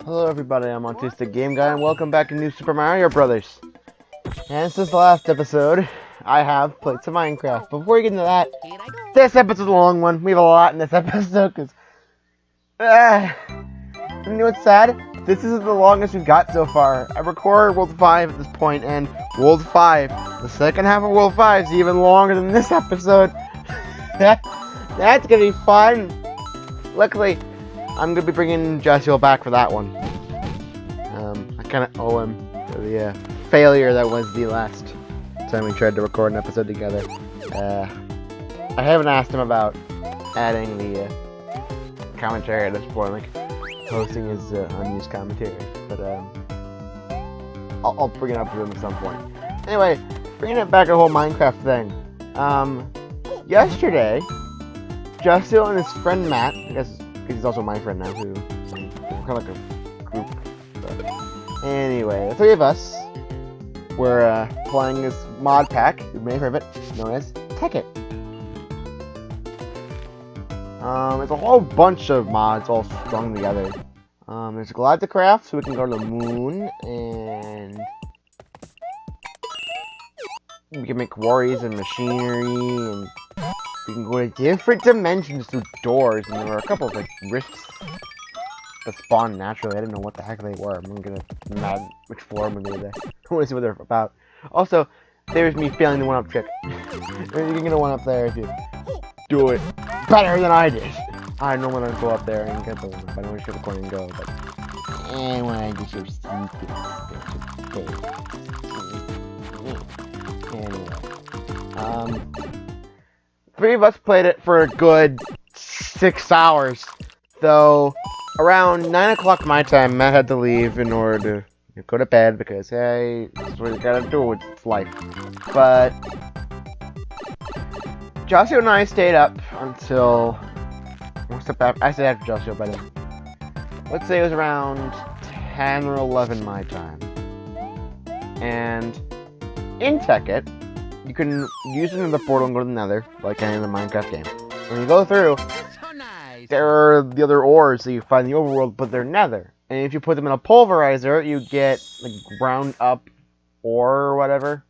Hello everybody, I'm Autistic Game Guy, and welcome back to New Super Mario Brothers. And since the last episode, I have played some Minecraft. Before we get into that, this episode's a long one. We have a lot in this episode, because... you know what's sad? This is the longest we've got so far. I record World 5 at this point, and World 5, the second half of World 5 is even longer than this episode. That's gonna be fun. Luckily, I'm gonna be bringing Joshua back for that one. I kind of owe him for the failure that was the last time we tried to record an episode together. I haven't asked him about adding the commentary at this point, like posting his unused commentary, but I'll bring it up with him at some point. Anyway, bringing it back to the whole Minecraft thing. Yesterday, Joshua and his friend Matt, I guess he's also my friend now, who we're kind of like a group. But anyway, the three of us were playing this mod pack, you may have heard of it, known as Tekkit. It's a whole bunch of mods all strung together. There's Galacticraft, so we can go to the moon, and we can make quarries and machinery, and we can go to different dimensions through doors, and there were a couple of like rifts that spawned naturally. I didn't know what the heck they were. I'm gonna mad which floor I'm gonna go there. I want to see what they're about. Also, there's me failing the one-up trick. You can get a one-up there if you do it better than I did. I know when I go up there and get the one-up. I know where the corner and go, but when I just so anyway, three of us played it for a good 6 hours. So, around 9 o'clock my time, Matt had to leave in order to go to bed because, hey, that's what you gotta do, it's life. But Joshua and I stayed up until... I stayed after Joshua, but let's say it was around 10 or 11 my time. And in Tekkit, you can use another portal and go to the Nether, like any other Minecraft game. When you go through, there are the other ores that you find in the overworld, but they're Nether. And if you put them in a pulverizer, you get like ground up ore or whatever.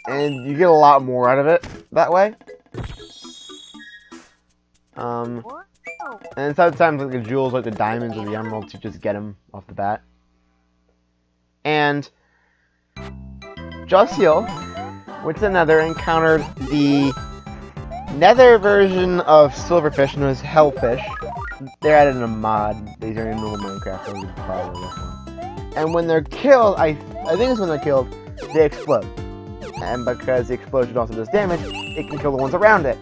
And you get a lot more out of it that way. And sometimes like the jewels, like the diamonds or the emeralds, you just get them off the bat. And Joshua went to the Nether and encountered the Nether version of silverfish known as hellfish. They're added in a mod. These are in normal Minecraft, so you probably this one. And when they're killed, I think it's when they're killed, they explode. And because the explosion also does damage, it can kill the ones around it.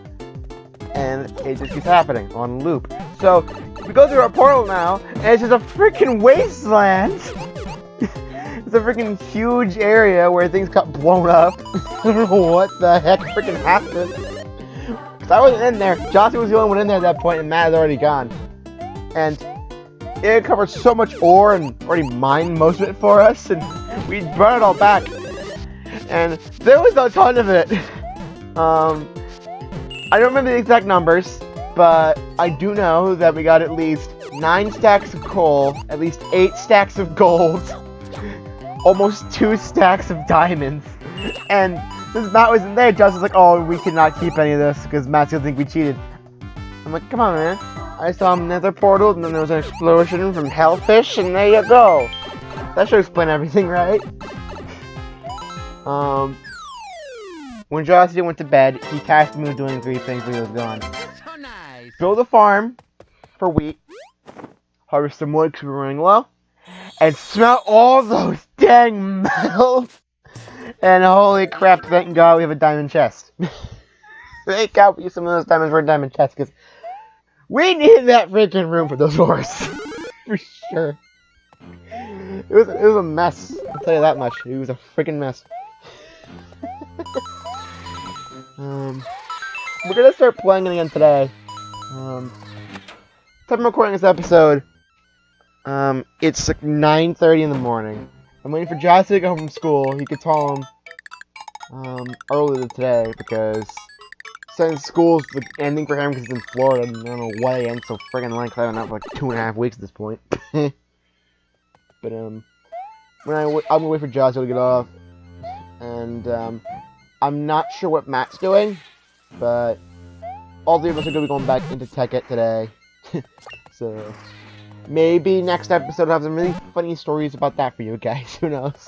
And it just keeps happening on loop. So we go through a portal now, and it's just a freaking wasteland. It's a freaking huge area where things got blown up. I don't know what the heck freaking happened. Cause I wasn't in there. Joshua was the only one in there at that point, and Matt had already gone. And it covered so much ore and already mined most of it for us, and we brought it all back. And there was a ton of it. I don't remember the exact numbers, but I do know that we got at least 9 stacks of coal, at least 8 stacks of gold, almost 2 stacks of diamonds. And since Matt wasn't there, Josh was like, oh, we cannot keep any of this because Matt's gonna think we cheated. I'm like, come on, man. I saw another portal, and then there was an explosion from hellfish, and there you go. That should explain everything, right? When Joshua went to bed, he tasked me with doing 3 things when he was gone. So nice. Build a farm for wheat, harvest some wood because we were running low, and smelt all those dang metals. And holy crap, thank God we have a diamond chest. Thank God we used some of those diamonds for a diamond chest, because we needed that freaking room for those ores. For sure. It was a mess, I'll tell you that much. It was a freaking mess. We're gonna start playing it again today. Time I'm recording this episode, it's like 9:30 in the morning. I'm waiting for Josh to get home from school. He could tell him earlier today because since school's ending for him because he's in Florida. I don't know why it ends so friggin' late. I've been out for like 2.5 weeks at this point. But I'm gonna wait for Josh to get off, and I'm not sure what Matt's doing, but all three of us are gonna be going back into Tekkit today. So maybe next episode I'll have some really funny stories about that for you guys. Who knows?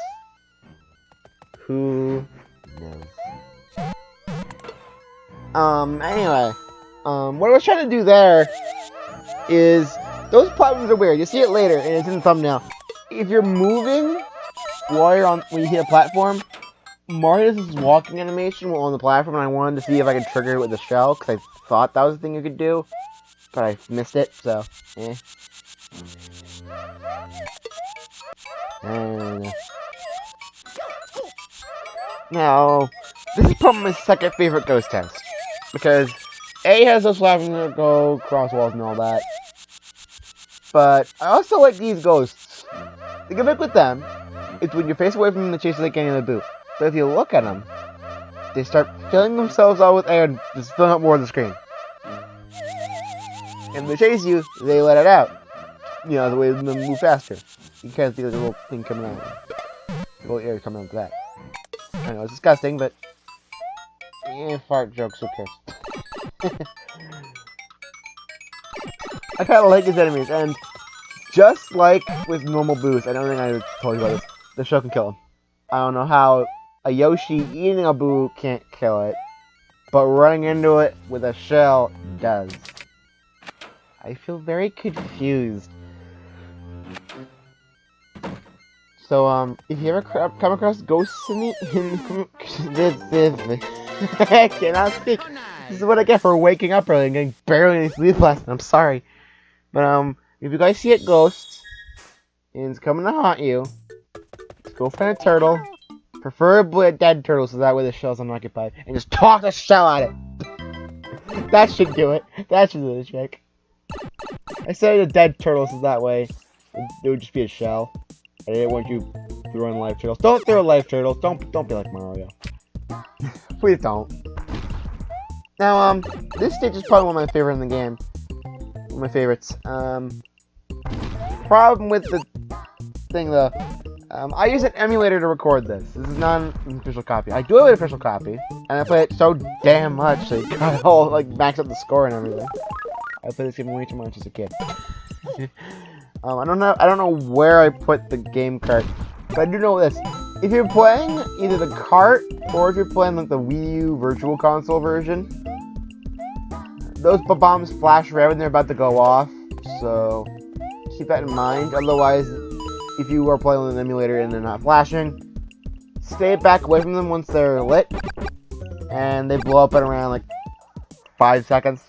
Who knows? Anyway, what I was trying to do there is, those platforms are weird. You see it later, and it's in the thumbnail. If you're moving when you hit a platform, Mario does this walking animation while on the platform, and I wanted to see if I could trigger it with the shell, because I thought that was the thing you could do, but I missed it, so, eh. Now, this is probably my second favorite ghost test, because A has those laughing that go across walls and all that, but I also like these ghosts. The gimmick with them is when you're face away from them, they chase you like any other boot. But if you look at them, they start filling themselves out with air and just filling up more of the screen. And if they chase you, they let it out. You know, the way them move faster. You can't see the little thing coming out. The little air coming out of that. I know, it's disgusting, but... yeah, fart jokes, who cares? I kinda like these enemies, and just like with normal boosts, I don't think I told you about this, the shell can kill him. I don't know how a Yoshi eating a boo can't kill it, but running into it with a shell does. I feel very confused. So, if you ever come across ghosts in the... I cannot speak. This is what I get for waking up early and getting barely any sleep last night. I'm sorry. But, if you guys see a ghost, and it's coming to haunt you, just go find a turtle, preferably a dead turtle so that way the shell's unoccupied, and just toss a shell at it! That should do it. That should do the trick. I said a dead turtle so that way it would just be a shell. I didn't want you throwing live turtles. Don't throw live turtles. Don't be like Mario. Please don't. Now, this stage is probably one of my favorite in the game. One of my favorites. Problem with the thing though, I use an emulator to record this. This is not an official copy. I do have an official copy, and I play it so damn much that it got all like max up the score and everything. I played this game way too much as a kid. I don't know where I put the game cart, but I do know this. If you're playing either the cart or if you're playing like the Wii U Virtual Console version, those bombs flash red when they're about to go off, so keep that in mind. Otherwise, if you are playing with an emulator and they're not flashing, stay back away from them once they're lit, and they blow up at around like 5 seconds.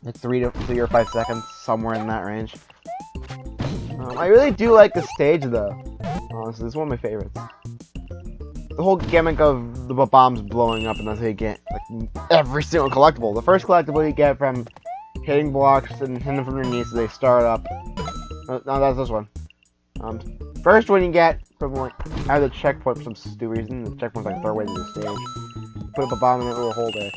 Like 3 or 5 seconds, somewhere in that range. I really do like the stage though. Honestly, it's one of my favorites. The whole gimmick of the bombs blowing up, and that's how you get like every single collectible. The first collectible you get from hitting blocks and hitting them from underneath so they start up. No, that's this one. First one you get from like out of the checkpoint for some stupid reason. The checkpoint's like third way to the stage. Put up a bomb in that little hole there.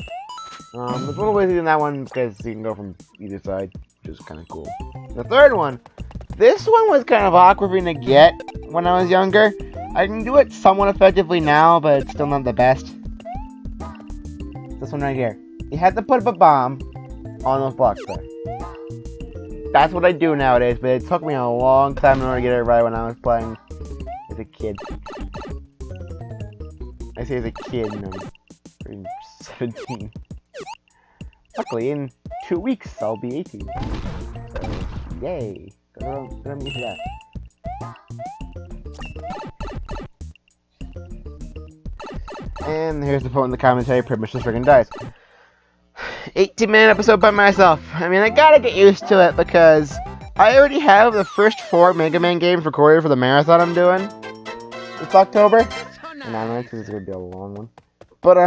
There's one way of doing that one because you can go from either side, which is kind of cool. The third one, this one was kind of awkward for me to get when I was younger. I can do it somewhat effectively now, but it's still not the best. This one right here. You have to put up a bomb on those blocks there. That's what I do nowadays, but it took me a long time in order to get it right when I was playing as a kid. I say as a kid, and I'm 17. Luckily, in 2 weeks, I'll be 18. So, yay. Good on me for that. And here's the point in the commentary, pretty much just friggin' dies. 18-minute episode by myself. I mean, I gotta get used to it because I already have the first 4 Mega Man games recorded for the marathon I'm doing this October. And I know this is gonna be a long one. But,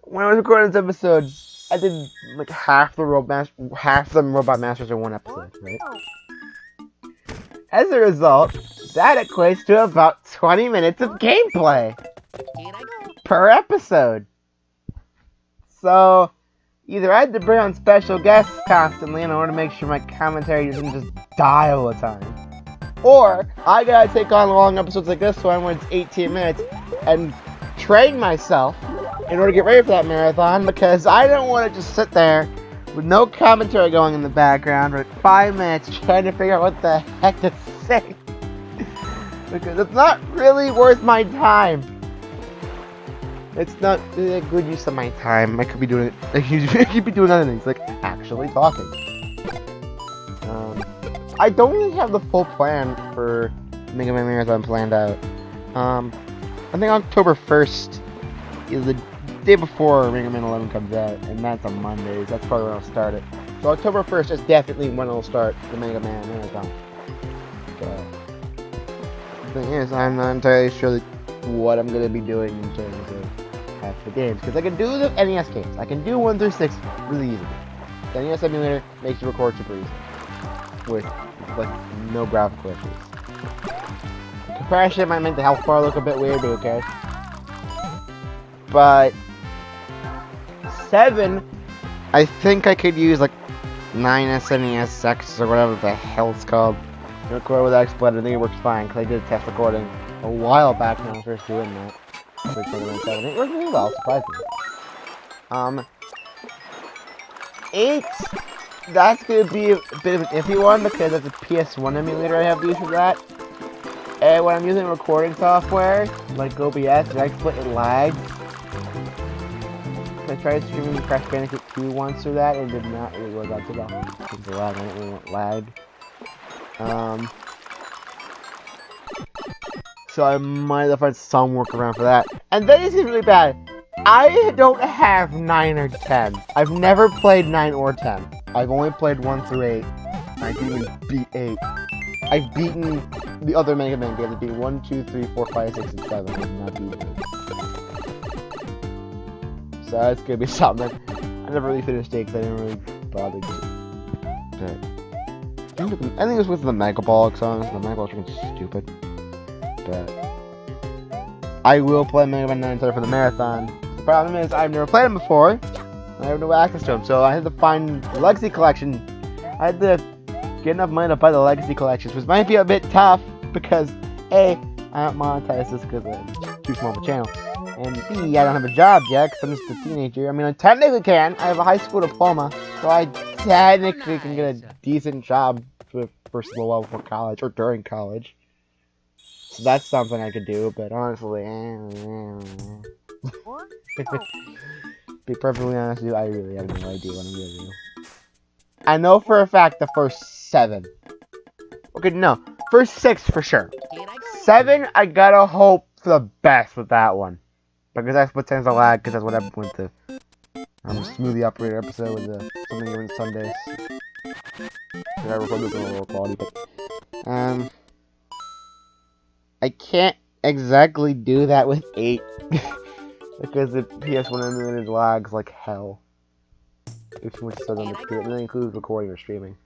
when I was recording this episode, I did like half the Robot Masters in one episode, right? As a result, that equates to about 20 minutes of gameplay per episode. So, either I had to bring on special guests constantly in order to make sure my commentary doesn't just die all the time. Or, I gotta take on long episodes like this one where it's 18 minutes and train myself in order to get ready for that marathon, because I don't want to just sit there with no commentary going in the background for 5 minutes trying to figure out what the heck to say. Because it's not really worth my time. It's not really a good use of my time. I could be doing I could be doing other things, like actually talking. I don't really have the full plan for Mega Man Marathon planned out. I think October 1st is the day before Mega Man 11 comes out, and that's on Mondays. That's probably when I'll start it. So October 1st is definitely when I'll start the Mega Man Marathon. So, the thing is, I'm not entirely sure what I'm going to be doing in terms of half the games. Because I can do the NES games. I can do 1 through 6 really easily. The NES emulator makes the record super easy. With, like, no graphical issues. Compression might make the health bar look a bit weird, but who cares? But 7, I think I could use like 9 SNES X or whatever the hell it's called. Record with XSplit. I think it works fine because I did a test recording a while back when I was first doing that. For 7. It worked really well, surprisingly. 8, that's gonna be a bit of an iffy one because that's a PS1 emulator I have to use for that. And when I'm using recording software, like OBS and XSplit, it lags. I tried streaming Crash Bandicoot 2 once through that, and it did not really work out too well. It's a lag, I don't really want lag. So I might have to find some workaround for that. And then it's really bad. I don't have 9 or 10. I've never played 9 or 10. I've only played 1 through 8. I didn't even beat 8. I've beaten the other Mega Man games. I've beaten 1, 2, 3, 4, 5, 6, and 7. I've not beaten 8. So that's gonna be something. I never really finished 8 because I didn't really bother to. But I think it was with the Mega Ball songs. The Mega Ball are stupid. But I will play Mega Man 9 for the marathon. The problem is I've never played them before. I have no access to them, so I had to find the Legacy Collection. I had to get enough money to buy the Legacy Collections, which might be a bit tough because A, I don't monetize this because it's too small of a channel, and B, I don't have a job yet because I'm just a teenager. I mean, I technically can. I have a high school diploma, so I technically can get a decent job for first level before college or during college. So that's something I could do, but honestly, be perfectly honest with you, I really have no idea what I'm gonna do. I know for a fact the first 7. Okay, no. First 6 for sure. 7, I gotta hope for the best with that one. Because that's what tends to lag, because that's what happened with the Smoothie Operator episode with the Something Even Sundays. I record this in a lower quality, but I can't exactly do that with 8. Because the PS1 emulator lags like hell. If you want to start on the computer, and that includes recording or streaming.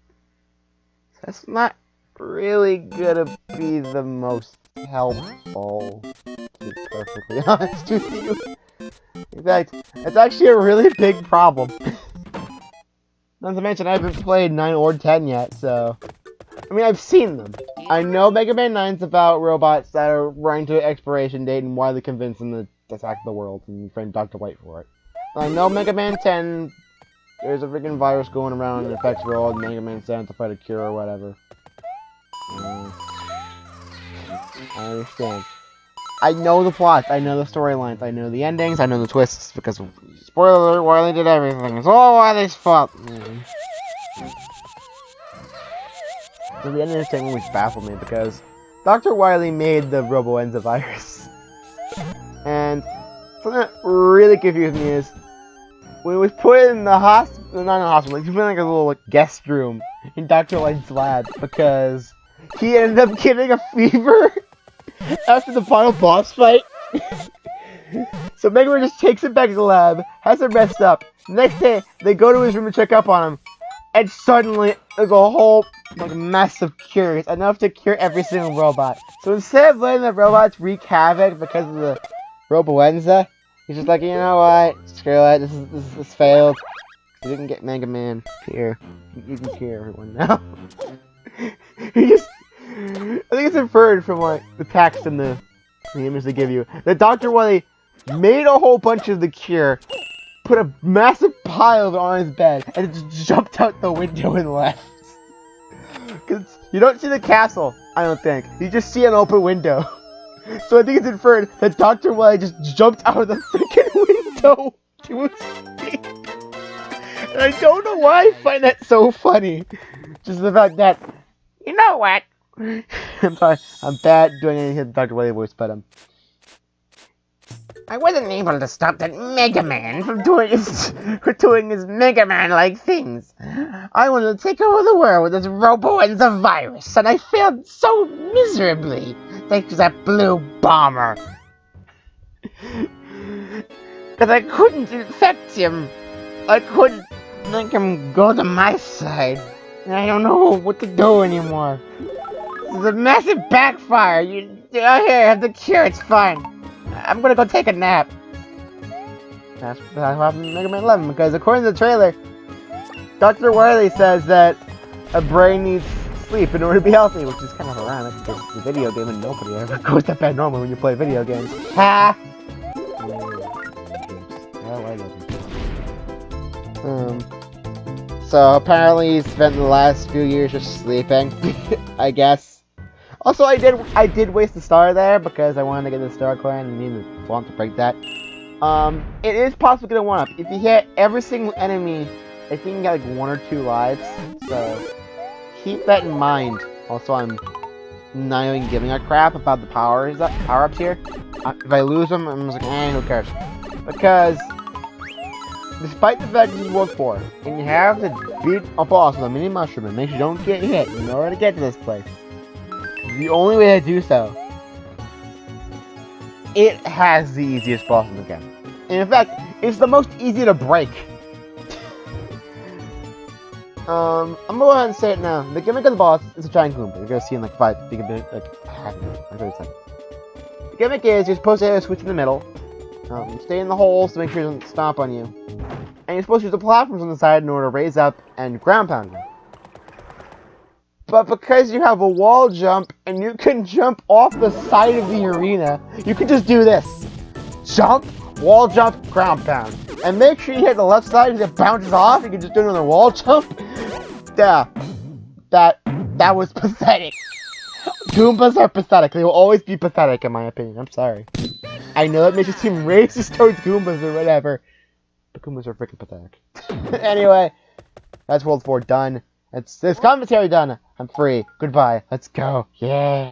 So that's not really gonna be the most helpful, to be perfectly honest with you. In fact, it's actually a really big problem. Not to mention, I haven't played 9 or 10 yet, so... I mean, I've seen them. I know Mega Man 9's about robots that are running to an expiration date and widely convinced them to attack the world, and your friend Dr. White for it. I know Mega Man 10, there's a freaking virus going around and affects the world, and Mega Man 7 to fight a cure or whatever. I understand. I know the plots, I know the storylines, I know the endings, I know the twists, because, spoiler alert, Wily did everything. It's all Wily's fault. So the ending thing which baffled me, because Dr. Wily made the Robo-Enza virus. And something that really confused me is, when it was put in the hospital, not in the hospital, like, he put in like a little like, guest room in Dr. White's lab, because he ended up getting a fever after the final boss fight. So Mega Man just takes him back to the lab, has him rest up. Next day, they go to his room to check up on him, and suddenly there's a whole like mess of cures, enough to cure every single robot. So instead of letting the robots wreak havoc because of the Robo-Enza, He's just like, you know what? Screw it. This failed. You didn't get Mega Man. Here. You can hear everyone now. He just... I think it's inferred from, like, the text and the image they give you, that Dr. Wily made a whole bunch of the cure, put a massive pile of it on his bed, and just jumped out the window and left. Because you don't see the castle, I don't think. You just see an open window. So I think it's inferred that Dr. Wily just jumped out of the freaking window to escape. And I don't know why I find that so funny. Just the fact that, you know what? I'm sorry, I'm bad doing anything with Dr. Wily voice, but I wasn't able to stop that Mega Man from doing his Mega Man-like things. I wanted to take over the world with this Robo-Enza virus, and I failed so miserably, thanks to that blue bomber. Because I couldn't infect him. I couldn't make him go to my side. And I don't know what to do anymore. This is a massive backfire. Here, have the cure, it's fine. I'm gonna go take a nap. That's what happened in Mega Man 11, because according to the trailer, Dr. Wily says that a brain needs sleep in order to be healthy, which is kind of ironic, because it's a video game and nobody ever goes to bed normally when you play video games. Ha! So apparently he spent the last few years just sleeping, I guess. Also, I did waste the star there because I wanted to get the star coin and didn't want to break that. It is possible to get a 1-up. If you hit every single enemy, I think you get like 1 or 2 lives. So keep that in mind. Also, I'm not even giving a crap about the power-ups here. If I lose them, I'm just like, who cares? Because despite the fact this is World 4, and you have to beat a boss with a mini mushroom and make sure you don't get hit in order to get to this place, the only way to do so, it has the easiest boss in the game. And in fact, it's the most easy to break. I'm gonna go ahead and say it now. The gimmick of the boss is a giant Goomba. You're gonna see in like 5, you can do it like half a minute, like 30 seconds. The gimmick is you're supposed to hit a switch in the middle, stay in the holes to make sure it doesn't stomp on you, and you're supposed to use the platforms on the side in order to raise up and ground pound them. But because you have a wall jump, and you can jump off the side of the arena, you can just do this. Jump, wall jump, ground pound. And make sure you hit the left side because it bounces off, you can just do another wall jump. Yeah. That was pathetic. Goombas are pathetic. They will always be pathetic in my opinion. I'm sorry. I know that makes you seem racist towards Goombas or whatever. But Goombas are freaking pathetic. Anyway, that's World 4 done. It's this commentary done. I'm free. Goodbye. Let's go. Yeah.